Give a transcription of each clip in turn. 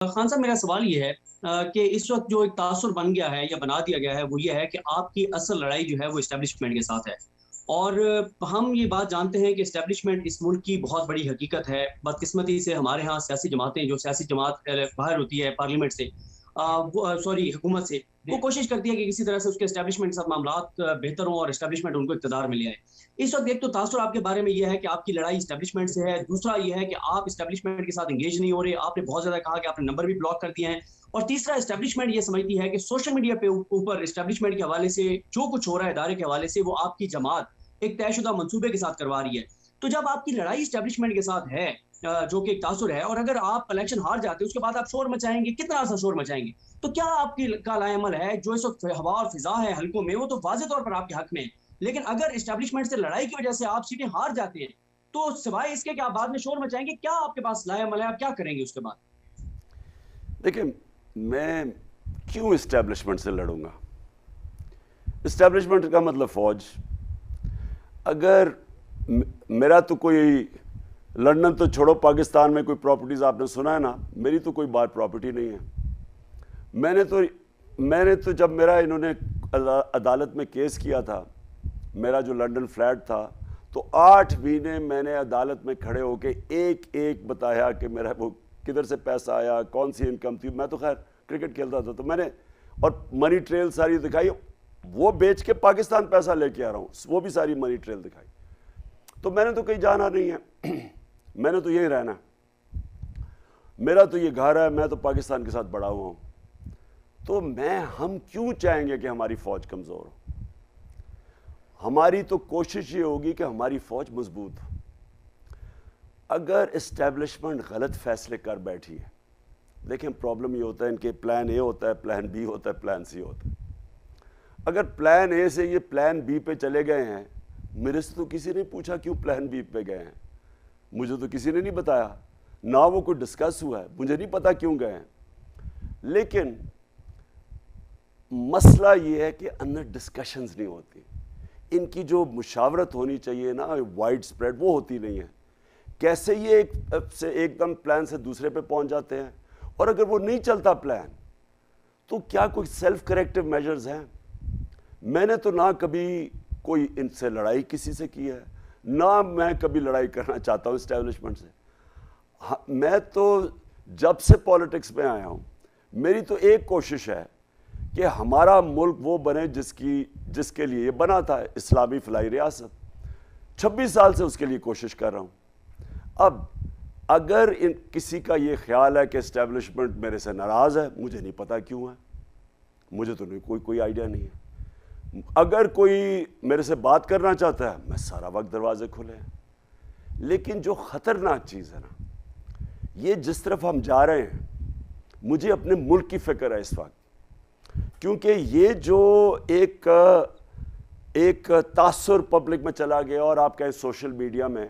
خان صاحب میرا سوال یہ ہے کہ اس وقت جو ایک تاثر بن گیا ہے یا بنا دیا گیا ہے وہ یہ ہے کہ آپ کی اصل لڑائی جو ہے وہ اسٹیبلشمنٹ کے ساتھ ہے، اور ہم یہ بات جانتے ہیں کہ اسٹیبلشمنٹ اس ملک کی بہت بڑی حقیقت ہے۔ بدقسمتی سے ہمارے ہاں سیاسی جماعتیں، جو سیاسی جماعت باہر ہوتی ہے پارلیمنٹ سے، سوری حکومت سے، وہ کوشش کرتی ہے کہ کسی طرح سے اس کے اسٹیبلشمنٹ کے ساتھ معاملات بہتر ہوں اور اسٹیبلشمنٹ ان کو اقتدار میں لے آئے۔ اس وقت ایک تو تاثر آپ کے بارے میں یہ ہے کہ آپ کی لڑائی اسٹیبلشمنٹ سے ہے، دوسرا یہ ہے کہ آپ اسٹیبلشمنٹ کے ساتھ انگیج نہیں ہو رہے، آپ نے بہت زیادہ کہا کہ آپ نے نمبر بھی بلاک کر دیے ہیں، اور تیسرا اسٹیبلشمنٹ یہ سمجھتی ہے کہ سوشل میڈیا پہ اوپر اسٹیبلشمنٹ کے حوالے سے جو کچھ ہو رہا ہے ادارے کے حوالے سے وہ آپ کی جماعت ایک طے شدہ منصوبے کے ساتھ کروا رہی ہے۔ تو جب آپ کی لڑائی اسٹیبلشمنٹ کے ساتھ ہے، جو کہ ایک تاثر ہے، اور اگر آپ الیکشن ہار جاتے ہیں اس کے بعد آپ شور مچائیں گے، کتنا سا شور مچائیں گے، تو کیا آپ کی کا لائے عمل ہے جو اس وقت ہوا اور فضا ہے حلقوں میں، وہ تو واضح طور پر آپ کے حق میں ہے، لیکن اگر اسٹیبلشمنٹ سے لڑائی کی وجہ سے آپ سیٹیں ہار جاتے ہیں تو سوائے اس کے کہ آپ بعد میں شور مچائیں گے، کیا آپ کے پاس لائے عمل ہے، آپ کیا کریں گے اس کے بعد؟ دیکھیں، میں کیوں اسٹیبلشمنٹ سے لڑوں گا؟ اسٹیبلشمنٹ کا مطلب فوج۔ اگر میرا تو کوئی لندن تو چھوڑو، پاکستان میں کوئی پراپرٹیز آپ نے سنا ہے نا، میری تو کوئی بار پراپرٹی نہیں ہے۔ میں نے تو جب میرا انہوں نے عدالت میں کیس کیا تھا، میرا جو لنڈن فلیٹ تھا، تو 8 مہینے میں نے عدالت میں کھڑے ہو کے ایک ایک بتایا کہ میرا وہ کدھر سے پیسہ آیا، کون سی انکم تھی۔ میں تو خیر کرکٹ کھیلتا تھا، تو میں نے اور منی ٹریل ساری دکھائی، وہ بیچ کے پاکستان پیسہ لے کے آ رہا ہوں، وہ بھی ساری منی ٹریل دکھائی۔ تو میں نے تو کہیں جانا نہیں ہے، میں نے تو یہیں رہنا ہے، میرا تو یہ گھر ہے، میں تو پاکستان کے ساتھ بڑا ہوا ہوں۔ تو ہم کیوں چاہیں گے کہ ہماری فوج کمزور ہو؟ ہماری تو کوشش یہ ہوگی کہ ہماری فوج مضبوط ہو۔ اگر اسٹیبلشمنٹ غلط فیصلے کر بیٹھی ہے، دیکھیں پرابلم یہ ہوتا ہے، ان کے پلان اے ہوتا ہے، پلان بی ہوتا ہے، پلان سی ہوتا ہے۔ اگر پلان اے سے یہ پلان بی پہ چلے گئے ہیں، میرے سے تو کسی نے پوچھا کیوں پلان بی پہ گئے ہیں، مجھے تو کسی نے نہیں بتایا، نہ وہ کوئی ڈسکس ہوا ہے، مجھے نہیں پتا کیوں گئے ہیں۔ لیکن مسئلہ یہ ہے کہ اندر ڈسکشنز نہیں ہوتی، ان کی جو مشاورت ہونی چاہیے نا وائڈ سپریڈ، وہ ہوتی نہیں ہے۔ کیسے یہ ایک دم پلان سے دوسرے پہ پہنچ جاتے ہیں، اور اگر وہ نہیں چلتا پلان تو کیا کوئی سیلف کریکٹیو میجرز ہیں؟ میں نے تو نہ کبھی کوئی ان سے لڑائی کسی سے کی ہے، نہ میں کبھی لڑائی کرنا چاہتا ہوں اسٹیبلشمنٹ سے۔ میں تو جب سے پالیٹکس میں آیا ہوں، میری تو ایک کوشش ہے کہ ہمارا ملک وہ بنے جس کے لیے یہ بنا تھا، اسلامی فلاحی ریاست۔ 26 سال سے اس کے لیے کوشش کر رہا ہوں۔ اب اگر کسی کا یہ خیال ہے کہ اسٹیبلشمنٹ میرے سے ناراض ہے، مجھے نہیں پتا کیوں ہے، مجھے تو کوئی آئیڈیا نہیں ہے۔ اگر کوئی میرے سے بات کرنا چاہتا ہے، میں سارا وقت دروازے کھلے ہیں۔ لیکن جو خطرناک چیز ہے نا، یہ جس طرف ہم جا رہے ہیں، مجھے اپنے ملک کی فکر ہے اس وقت، کیونکہ یہ جو ایک تاثر پبلک میں چلا گیا، اور آپ کہیں سوشل میڈیا میں،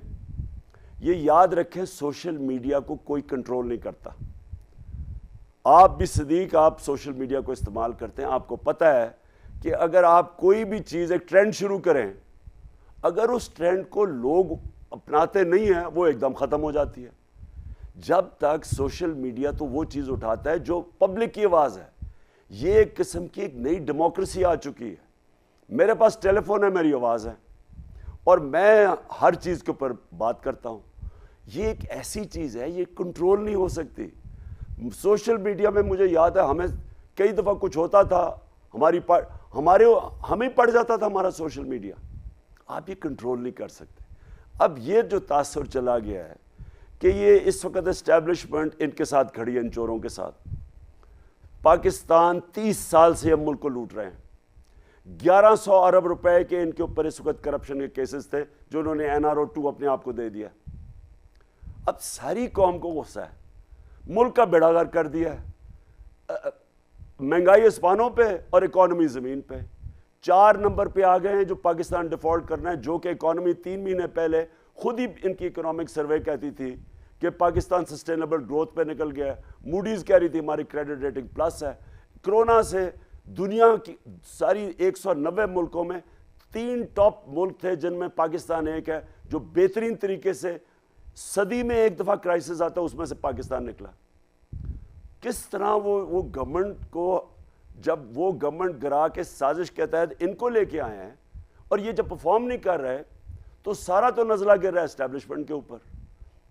یہ یاد رکھیں سوشل میڈیا کو کوئی کنٹرول نہیں کرتا۔ آپ بھی صدیق، آپ سوشل میڈیا کو استعمال کرتے ہیں، آپ کو پتہ ہے کہ اگر آپ کوئی بھی چیز ایک ٹرینڈ شروع کریں، اگر اس ٹرینڈ کو لوگ اپناتے نہیں ہیں، وہ ایک دم ختم ہو جاتی ہے۔ جب تک سوشل میڈیا تو وہ چیز اٹھاتا ہے جو پبلک کی آواز ہے، یہ ایک قسم کی ایک نئی ڈیموکریسی آ چکی ہے۔ میرے پاس ٹیلی فون ہے، میری آواز ہے، اور میں ہر چیز کے اوپر بات کرتا ہوں۔ یہ ایک ایسی چیز ہے، یہ کنٹرول نہیں ہو سکتی۔ سوشل میڈیا میں مجھے یاد ہے، ہمیں کئی دفعہ کچھ ہوتا تھا، ہمیں پڑ جاتا تھا ہمارا سوشل میڈیا۔ آپ یہ کنٹرول نہیں کر سکتے۔ اب یہ جو تاثر چلا گیا ہے کہ یہ اس وقت اسٹیبلشمنٹ ان کے ساتھ کھڑی ہے، ان چوروں کے ساتھ۔ پاکستان 30 سال سے ہم ملک کو لوٹ رہے ہیں۔ 1100 ارب روپے کے ان کے اوپر اس وقت کرپشن کے کیسز تھے، جو انہوں نے NRO2 اپنے آپ کو دے دیا۔ اب ساری قوم کو غصہ ہے، ملک کا بیڑا غرق کر دیا ہے، مہنگائی اسمانوں پہ اور اکانومی زمین پہ۔ 4 نمبر پہ آ گئے ہیں جو پاکستان ڈیفالٹ کرنا ہے، جو کہ اکانومی 3 مہینے پہلے خود ہی ان کی اکنامک سروے کہتی تھی کہ پاکستان سسٹینیبل گروتھ پہ نکل گیا ہے۔ موڈیز کہہ رہی تھی ہماری کریڈٹ ریٹنگ پلس ہے۔ کرونا سے دنیا کی ساری 190 ملکوں میں 3 ٹاپ ملک تھے، جن میں پاکستان ایک ہے، جو بہترین طریقے سے صدی میں ایک دفعہ کرائسس آتا ہے، اس میں سے پاکستان نکلا۔ کس طرح وہ گورنمنٹ کو جب وہ گورنمنٹ گرا کے سازش کے تحت ان کو لے کے آئے ہیں اور یہ جب پرفارم نہیں کر رہے تو سارا تو نزلہ گر رہا ہے اسٹیبلشمنٹ کے اوپر.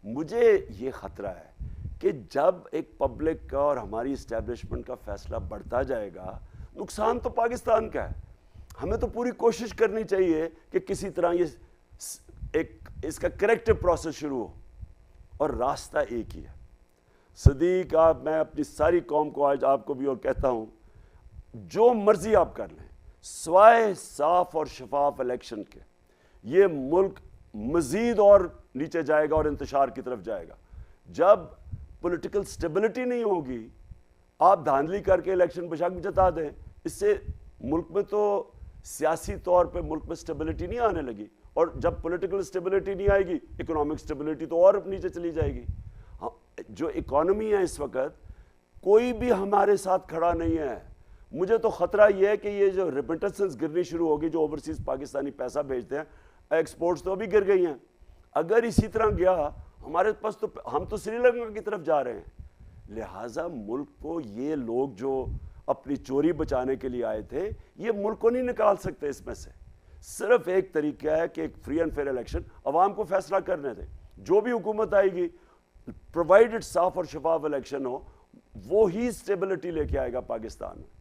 مجھے یہ خطرہ ہے کہ جب ایک پبلک کا اور ہماری اسٹیبلشمنٹ کا فیصلہ بڑھتا جائے گا, نقصان تو پاکستان کا ہے. ہمیں تو پوری کوشش کرنی چاہیے کہ کسی طرح یہ اس کا کریکٹو پروسیس شروع ہو, اور راستہ ایک ہی ہے. صدیق, میں اپنی ساری قوم کو آج آپ کو بھی اور کہتا ہوں, جو مرضی آپ کر لیں سوائے صاف اور شفاف الیکشن کے یہ ملک مزید اور نیچے جائے گا اور انتشار کی طرف جائے گا. جب پولیٹیکل سٹیبلٹی نہیں ہوگی, آپ دھاندلی کر کے الیکشن بشک جتا دیں, اس سے ملک میں تو سیاسی طور پہ ملک میں سٹیبلٹی نہیں آنے لگی, اور جب پولیٹیکل سٹیبلٹی نہیں آئے گی اکنامک سٹیبلٹی تو اور نیچے چلی جائے گی. جو اکانومی ہے اس وقت کوئی بھی ہمارے ساتھ کھڑا نہیں ہے. مجھے تو خطرہ یہ ہے کہ یہ جو ریمیٹنسز گرنی شروع ہوگی, جو اوورسیز پاکستانی پیسہ بھیجتے ہیں, ایکسپورٹس تو ابھی گر گئی ہیں. اگر اسی طرح گیا ہمارے پاس تو ہم تو سری لنکا کی طرف جا رہے ہیں. لہٰذا ملک کو یہ لوگ جو اپنی چوری بچانے کے لیے آئے تھے یہ ملک کو نہیں نکال سکتے اس میں سے. صرف ایک طریقہ ہے کہ ایک فری اینڈ فیئر الیکشن, عوام کو فیصلہ کرنے دیں. جو بھی حکومت آئے گی پرووائڈڈ صاف اور شفاف الیکشن ہو, وہی اسٹیبلٹی لے کے آئے گا پاکستان میں.